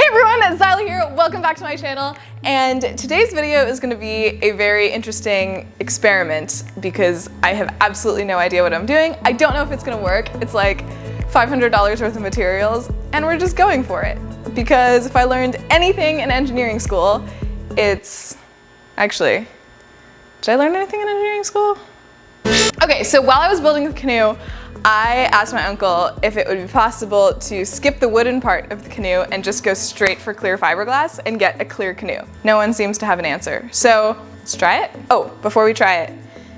everyone, Xyla here. Welcome back to my channel. And today's video is going to be a very interesting experiment because I have absolutely no idea what I'm doing. I don't know if it's going to work. It's like $500 worth of materials and we're just going for it. Because if I learned anything in engineering school, it's actually, did I learn anything in engineering school? Okay, so while I was building the canoe, I asked my uncle if it would be possible to skip the wooden part of the canoe and just go straight for clear fiberglass and get a clear canoe. No one seems to have an answer. So let's try it. Oh, before we try it,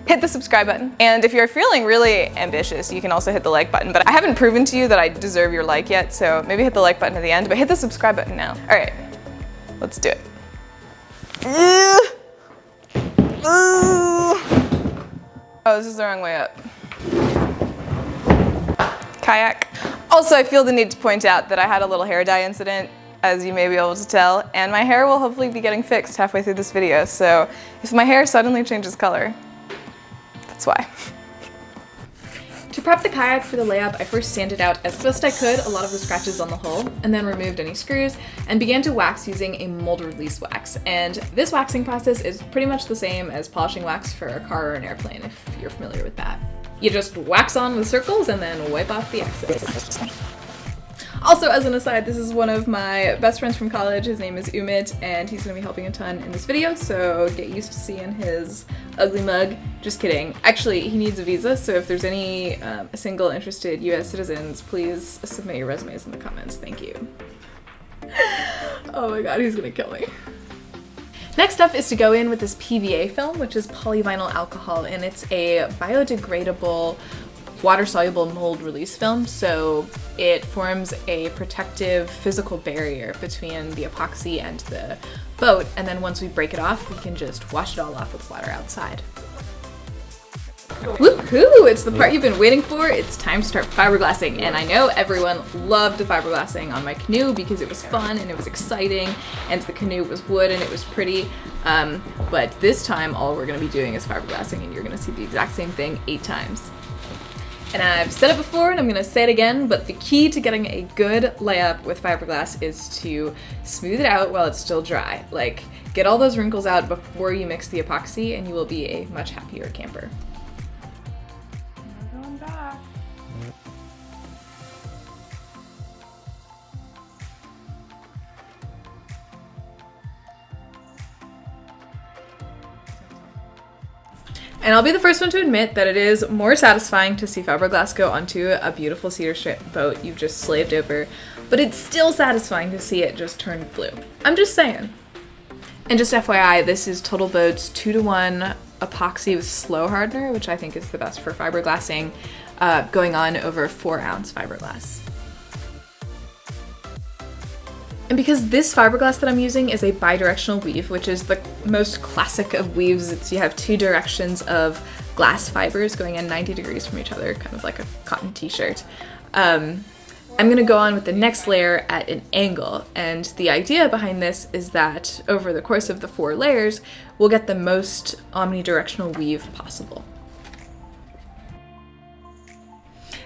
hit the subscribe button. And if you're feeling really ambitious, you can also hit the like button. But I haven't proven to you that I deserve your like yet, so maybe hit the like button at the end, but hit the subscribe button now. All right, let's do it. Oh, this is the wrong way up. Kayak. Also, I feel the need to point out that I had a little hair dye incident, as you may be able to tell, and my hair will hopefully be getting fixed halfway through this video, so if my hair suddenly changes color, that's why. To prep the kayak for the layup, I first sanded out as best I could a lot of the scratches on the hull, and then removed any screws, and began to wax using a mold release wax. And this waxing process is pretty much the same as polishing wax for a car or an airplane, if you're familiar with that. You just wax on with circles and then wipe off the excess. Also, as an aside, this is one of my best friends from college. His name is Umit, and he's going to be helping a ton in this video, so get used to seeing his ugly mug. Just kidding. Actually, he needs a visa, so if there's any single interested US citizens, please submit your resumes in the comments. Thank you. Oh my god, he's going to kill me. Next up is to go in with this PVA film, which is polyvinyl alcohol, and it's a biodegradable, water-soluble mold release film, so it forms a protective physical barrier between the epoxy and the boat, and then once we break it off, we can just wash it all off with water outside. Woohoo! It's the part you've been waiting for. It's time to start fiberglassing, and I know everyone loved fiberglassing on my canoe because it was fun and it was exciting, and the canoe was wood and it was pretty, but this time all we're going to be doing is fiberglassing, and you're going to see the exact same thing 8 times. And I've said it before and I'm going to say it again, but the key to getting a good layup with fiberglass is to smooth it out while it's still dry. Like, get all those wrinkles out before you mix the epoxy and you will be a much happier camper. Going back. And I'll be the first one to admit that it is more satisfying to see fiberglass go onto a beautiful cedar strip boat you've just slaved over, but it's still satisfying to see it just turn blue. I'm just saying. And just FYI, this is TotalBoat's 2-to-1 epoxy with slow hardener, which I think is the best for fiberglassing, going on over 4-ounce fiberglass. And because this fiberglass that I'm using is a bidirectional weave, which is the most classic of weaves, you have 2 directions of glass fibers going in 90 degrees from each other, kind of like a cotton t-shirt. I'm gonna go on with the next layer at an angle, and the idea behind this is that over the course of the 4 layers, we'll get the most omnidirectional weave possible.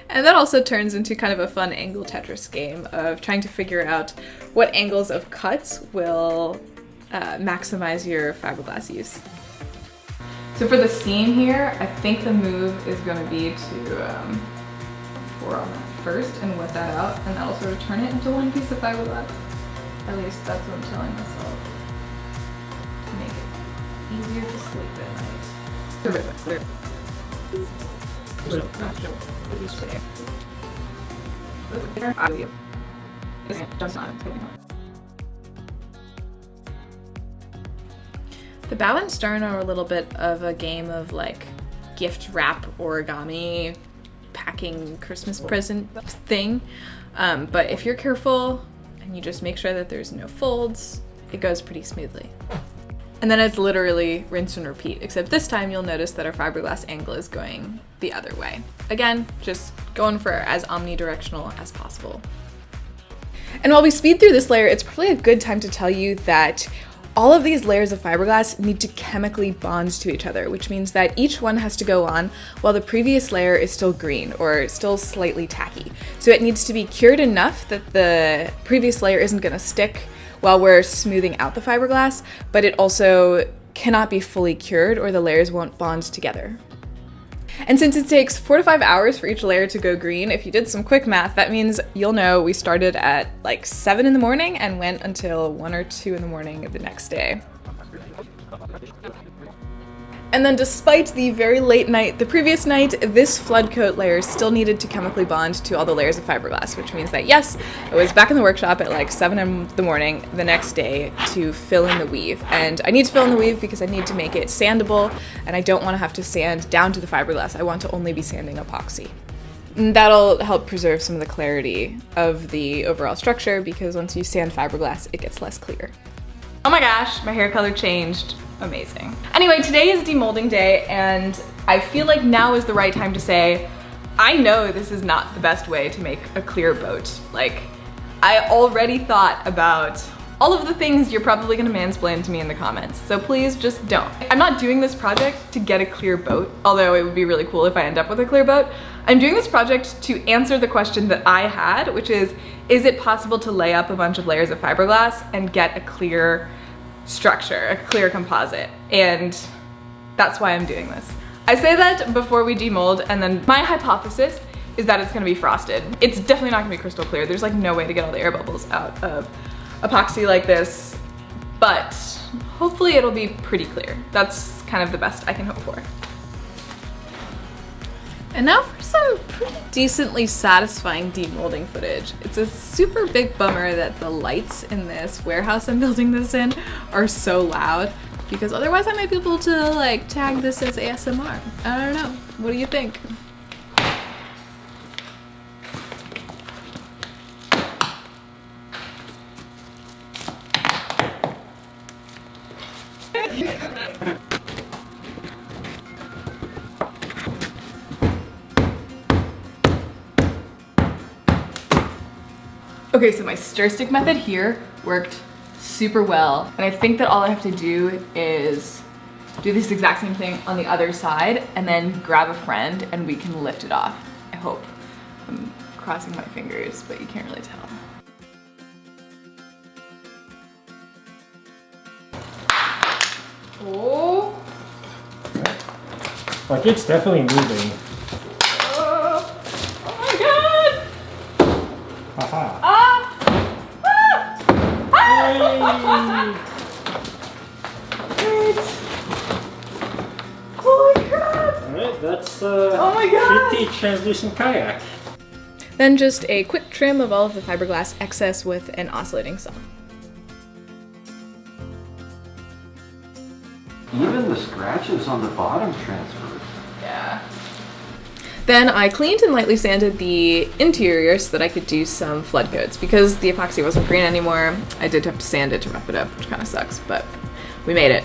And that also turns into kind of a fun angle Tetris game of trying to figure out what angles of cuts will maximize your fiberglass use. So for the seam here, I think the move is going to be to pour on that first and wet that out, and that'll sort of turn it into one piece of fiberglass. At least that's what I'm telling myself. To make it easier to sleep at night. The bow and stern are a little bit of a game of like gift wrap origami packing Christmas present thing, but if you're careful and you just make sure that there's no folds, it goes pretty smoothly. And then it's literally rinse and repeat, except this time you'll notice that our fiberglass angle is going the other way. Again, just going for as omnidirectional as possible. And while we speed through this layer, it's probably a good time to tell you that All of these layers of fiberglass need to chemically bond to each other, which means that each one has to go on while the previous layer is still green or still slightly tacky. So it needs to be cured enough that the previous layer isn't going to stick while we're smoothing out the fiberglass, but it also cannot be fully cured or the layers won't bond together. And since it takes 4 to 5 hours for each layer to go green, if you did some quick math, that means you'll know we started at like 7 in the morning and went until 1 or 2 in the morning the next day. And then despite the very late night the previous night, this flood coat layer still needed to chemically bond to all the layers of fiberglass, which means that yes, I was back in the workshop at like 7 in the morning the next day to fill in the weave. And I need to fill in the weave because I need to make it sandable, and I don't want to have to sand down to the fiberglass. I want to only be sanding epoxy. And that'll help preserve some of the clarity of the overall structure, because once you sand fiberglass, it gets less clear. Oh my gosh, my hair color changed. Amazing. Anyway, today is demolding day, and I feel like now is the right time to say, I know this is not the best way to make a clear boat. Like, I already thought about all of the things you're probably gonna mansplain to me in the comments, so please just don't. I'm not doing this project to get a clear boat, although it would be really cool if I end up with a clear boat. I'm doing this project to answer the question that I had, which is it possible to lay up a bunch of layers of fiberglass and get a clear structure, a clear composite? And that's why I'm doing this. I say that before we demold, and then my hypothesis is that it's gonna be frosted. It's definitely not gonna be crystal clear. There's like no way to get all the air bubbles out of epoxy like this, but hopefully it'll be pretty clear. That's kind of the best I can hope for. And now for some pretty decently satisfying demolding footage. It's a super big bummer that the lights in this warehouse I'm building this in are so loud, because otherwise I might be able to like tag this as ASMR. I don't know. What do you think? Okay, so my stir stick method here worked super well, and I think that all I have to do is do this exact same thing on the other side and then grab a friend and we can lift it off. I hope. I'm crossing my fingers, but you can't really tell. Oh! Like, it's definitely moving. Oh my god! Haha. Great. Holy crap! Alright, that's oh my god! pretty translucent kayak. Then just a quick trim of all of the fiberglass excess with an oscillating saw. Even the scratches on the bottom transferred. Yeah. Then I cleaned and lightly sanded the interior so that I could do some flood coats. Because the epoxy wasn't green anymore, I did have to sand it to rough it up, which kind of sucks, but we made it.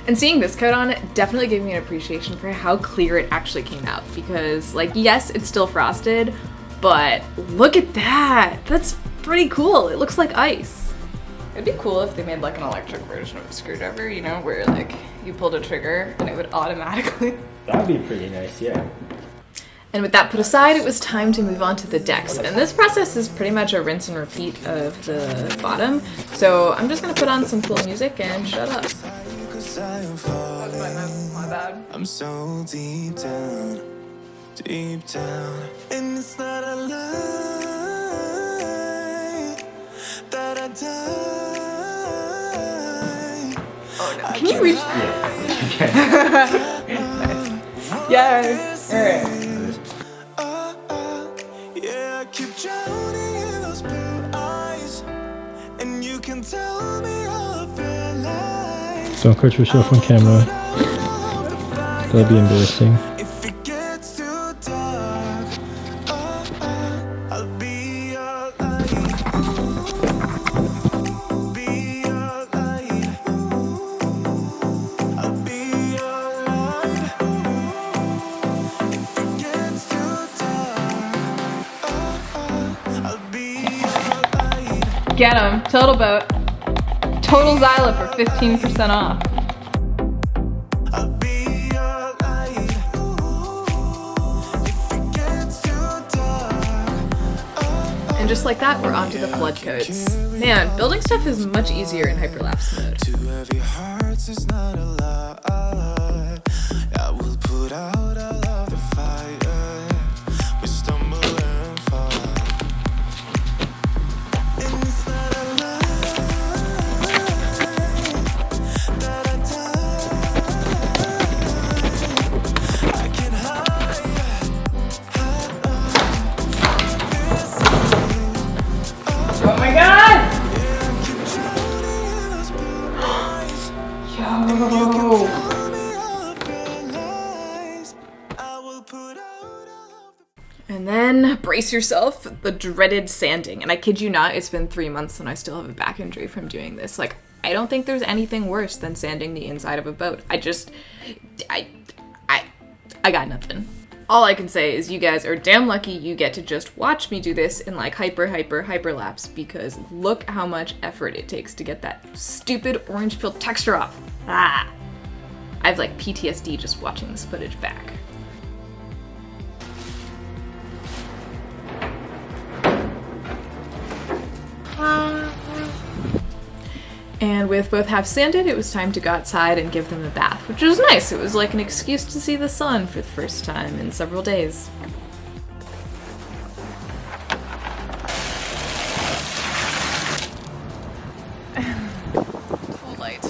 And seeing this coat on definitely gave me an appreciation for how clear it actually came out. Because, like, yes, it's still frosted, but look at that! That's pretty cool. It looks like ice. It'd be cool if they made like an electric version of a screwdriver, you know, where like you pulled a trigger and it would automatically. That'd be pretty nice, yeah. And with that put aside, it was time to move on to the decks. And this process is pretty much a rinse and repeat of the bottom. So I'm just gonna put on some cool music and shut up. My bad. I'm so deep down, and it's not a lie that I die. Oh no! Can you reach? Yeah. Nice. Yes. All right. Yeah, I keep drowning in those blue eyes, and you can tell me all of your lies. Don't cut yourself on camera. That'd be embarrassing. If it gets too dark, I'll be your light. Be your light. I'll be your light. If it gets too dark, I'll be your light. Get 'em, TotalBoat. Total Xyla for 15% off. I'll be your light. If it gets too dark, And just like that, we're onto the flood coats. Man, building stuff is much easier in hyperlapse mode. two heavy hearts is not a lie. I will put out all of the fire. We stumble and fall. And it's not a lie that I die. I can Oh my god! Yo! And then, brace yourself, the dreaded sanding. And I kid you not, it's been 3 months and I still have a back injury from doing this. Like, I don't think there's anything worse than sanding the inside of a boat. I got nothing. All I can say is you guys are damn lucky you get to just watch me do this in like hyperlapse, because look how much effort it takes to get that stupid orange filled texture off. Ah! I have like PTSD just watching this footage back. And with both halves sanded, it was time to go outside and give them a bath, which was nice. It was like an excuse to see the sun for the first time in several days. Full light.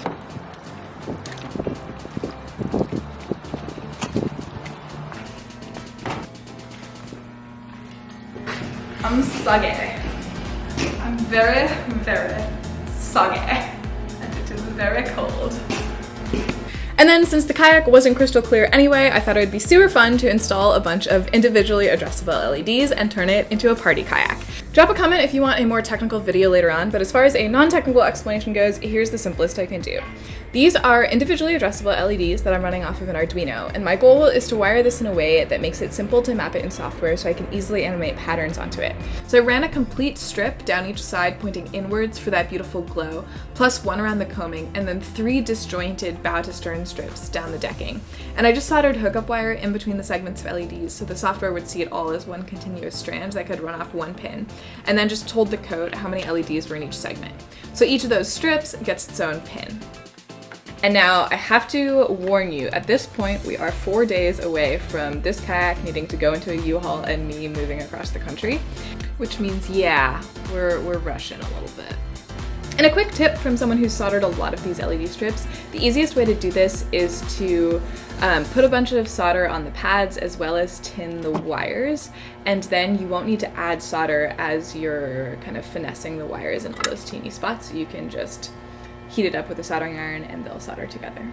I'm soggy. I'm very, very soggy. And it is very cold. And then, since the kayak wasn't crystal clear anyway, I thought it would be super fun to install a bunch of individually addressable LEDs and turn it into a party kayak. Drop a comment if you want a more technical video later on, but as far as a non-technical explanation goes, here's the simplest I can do. These are individually addressable LEDs that I'm running off of an Arduino, and my goal is to wire this in a way that makes it simple to map it in software so I can easily animate patterns onto it. So I ran a complete strip down each side pointing inwards for that beautiful glow, plus one around the coaming, and then 3 disjointed bow to stern strips down the decking. And I just soldered hookup wire in between the segments of LEDs so the software would see it all as one continuous strand that could run off one pin, and then just told the code how many LEDs were in each segment. So each of those strips gets its own pin. And now I have to warn you, at this point we are 4 days away from this kayak needing to go into a U-Haul and me moving across the country, which means, yeah, we're rushing a little bit. And a quick tip from someone who's soldered a lot of these LED strips, the easiest way to do this is to put a bunch of solder on the pads as well as tin the wires, and then you won't need to add solder as you're kind of finessing the wires in all those teeny spots. You can just heat it up with a soldering iron and they'll solder together.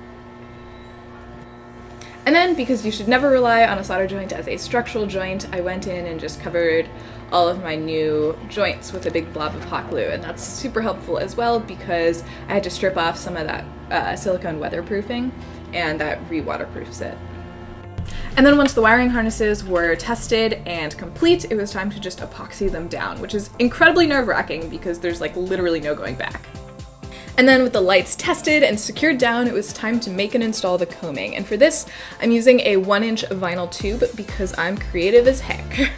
And then, because you should never rely on a solder joint as a structural joint, I went in and just covered all of my new joints with a big blob of hot glue, and that's super helpful as well because I had to strip off some of that silicone weatherproofing, and that re-waterproofs it. And then once the wiring harnesses were tested and complete, it was time to just epoxy them down, which is incredibly nerve-wracking because there's like literally no going back. And then with the lights tested and secured down, it was time to make and install the coaming. And for this, I'm using a 1-inch vinyl tube because I'm creative as heck.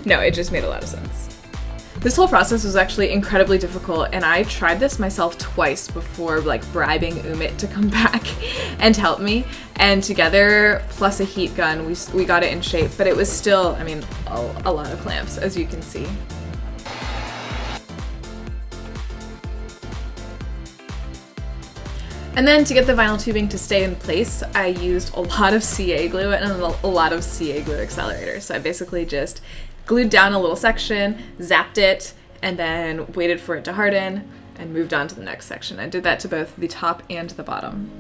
No, it just made a lot of sense. This whole process was actually incredibly difficult, and I tried this myself twice before like bribing Umit to come back and help me. And together, plus a heat gun, we got it in shape, but it was still, I mean, a lot of clamps, as you can see. And then to get the vinyl tubing to stay in place, I used a lot of CA glue and a lot of CA glue accelerators. So I basically just glued down a little section, zapped it, and then waited for it to harden and moved on to the next section. I did that to both the top and the bottom.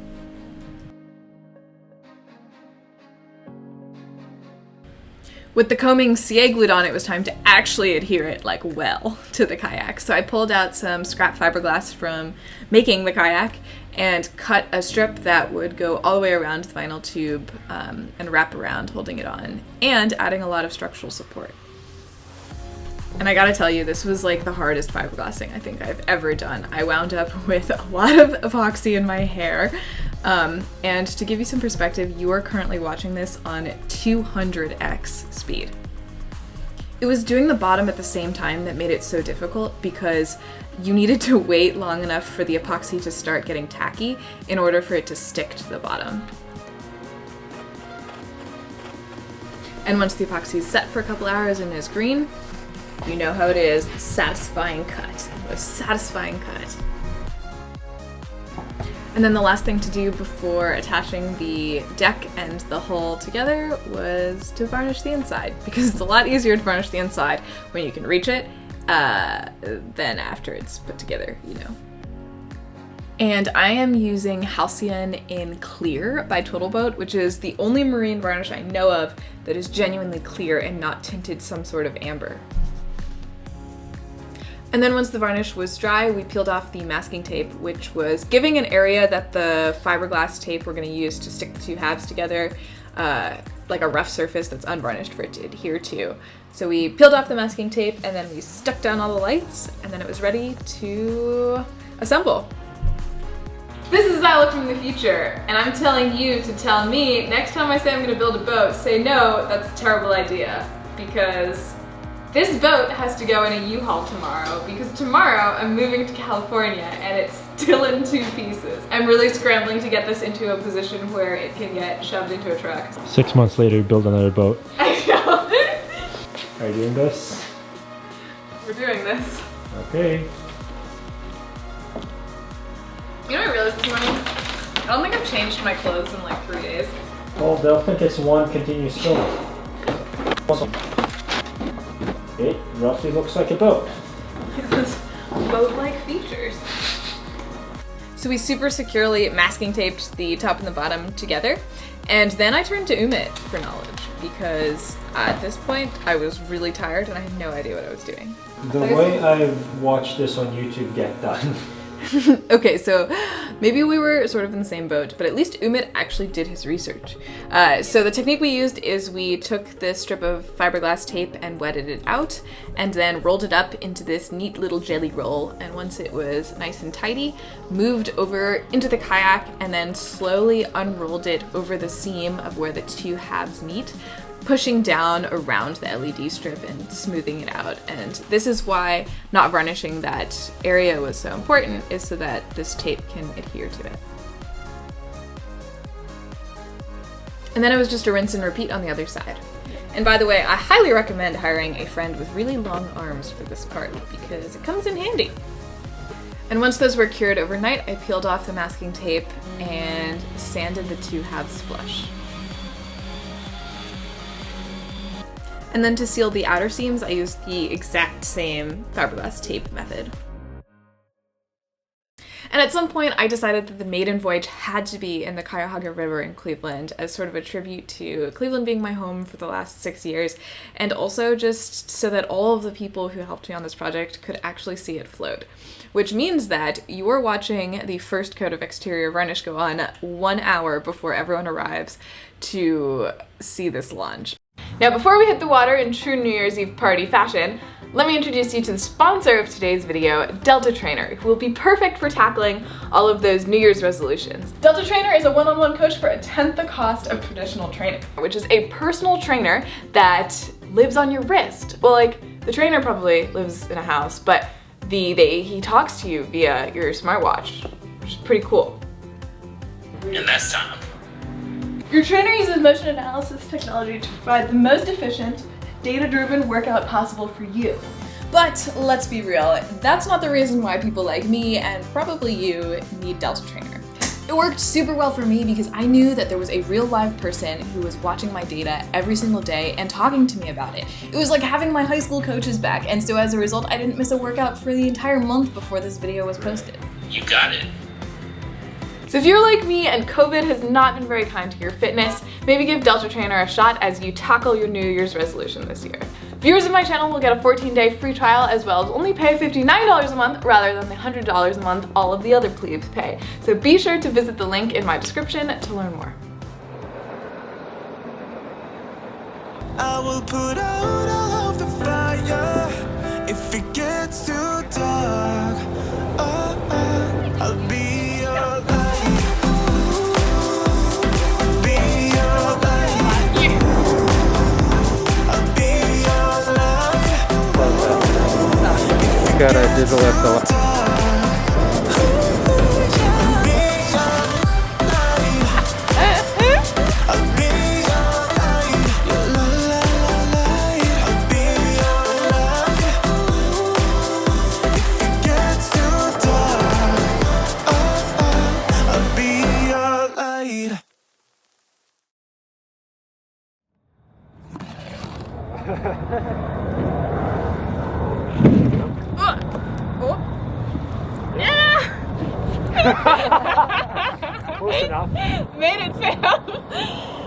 With the coaming CA glued on, it was time to actually adhere it like well to the kayak. So I pulled out some scrap fiberglass from making the kayak and cut a strip that would go all the way around the vinyl tube and wrap around, holding it on, and adding a lot of structural support. And I gotta tell you, this was like the hardest fiberglassing I think I've ever done. I wound up with a lot of epoxy in my hair. And to give you some perspective, you are currently watching this on 200x speed. It was doing the bottom at the same time that made it so difficult because you needed to wait long enough for the epoxy to start getting tacky in order for it to stick to the bottom. And once the epoxy is set for a couple hours and is green, you know how it is, the satisfying cut, the most satisfying cut. And then the last thing to do before attaching the deck and the hull together was to varnish the inside, because it's a lot easier to varnish the inside when you can reach it than after it's put together, you know. And I am using Halcyon in Clear by TotalBoat, which is the only marine varnish I know of that is genuinely clear and not tinted some sort of amber. And then once the varnish was dry, we peeled off the masking tape, which was giving an area that the fiberglass tape we're going to use to stick the two halves together, like a rough surface that's unvarnished for it to adhere to. So we peeled off the masking tape and then we stuck down all the lights, and then it was ready to assemble. This is Xyla from the future, and I'm telling you to tell me next time I say I'm going to build a boat, say no, that's a terrible idea, because this boat has to go in a U-Haul tomorrow, because tomorrow I'm moving to California and it's still in 2 pieces. I'm really scrambling to get this into a position where it can get shoved into a truck. 6 months later, you build another boat. I know. Are you doing this? We're doing this. Okay. You know what I realized this morning? I don't think I've changed my clothes in like 3 days. Well, they'll think it's one continuous film. It roughly looks like a boat. It has boat-like features. So we super securely masking taped the top and the bottom together, and then I turned to Umit for knowledge, because at this point I was really tired and I had no idea what I was doing. The way I've watched this on YouTube get done. Okay, so maybe we were sort of in the same boat, but at least Umit actually did his research. So the technique we used is we took this strip of fiberglass tape and wetted it out, and then rolled it up into this neat little jelly roll, and once it was nice and tidy, moved over into the kayak and then slowly unrolled it over the seam of where the two halves meet, pushing down around the LED strip and smoothing it out. And this is why not varnishing that area was so important, is so that this tape can adhere to it. And then it was just a rinse and repeat on the other side. And by the way, I highly recommend hiring a friend with really long arms for this part, because it comes in handy. And once those were cured overnight, I peeled off the masking tape and sanded the two halves flush. And then to seal the outer seams, I used the exact same fiberglass tape method. And at some point, I decided that the maiden voyage had to be in the Cuyahoga River in Cleveland, as sort of a tribute to Cleveland being my home for the last 6 years, and also just so that all of the people who helped me on this project could actually see it float. Which means that you're watching the first coat of exterior varnish go on 1 hour before everyone arrives to see this launch. Now, before we hit the water in true New Year's Eve party fashion, let me introduce you to the sponsor of today's video, Delta Trainer, who will be perfect for tackling all of those New Year's resolutions. Delta Trainer is a one-on-one coach for 1/10 the cost of traditional training, which is a personal trainer that lives on your wrist. Well, like, the trainer probably lives in a house, but he talks to you via your smartwatch, which is pretty cool. And that's Tom. Your trainer uses motion analysis technology to provide the most efficient, data-driven workout possible for you. But let's be real, that's not the reason why people like me, and probably you, need Delta Trainer. It worked super well for me because I knew that there was a real live person who was watching my data every single day and talking to me about it. It was like having my high school coaches back, and so as a result, I didn't miss a workout for the entire month before this video was posted. You got it. So if you're like me and COVID has not been very kind to your fitness, maybe give Delta Trainer a shot as you tackle your New Year's resolution this year. Viewers of my channel will get a 14-day free trial, as well as only pay $59 a month rather than the $100 a month all of the other plebes pay. So be sure to visit the link in my description to learn more. I will put out all of the fire. If it gets too dark, I'll be your light. Be your light. I'll be your light. Gotta dizzle up the light. Made it fail.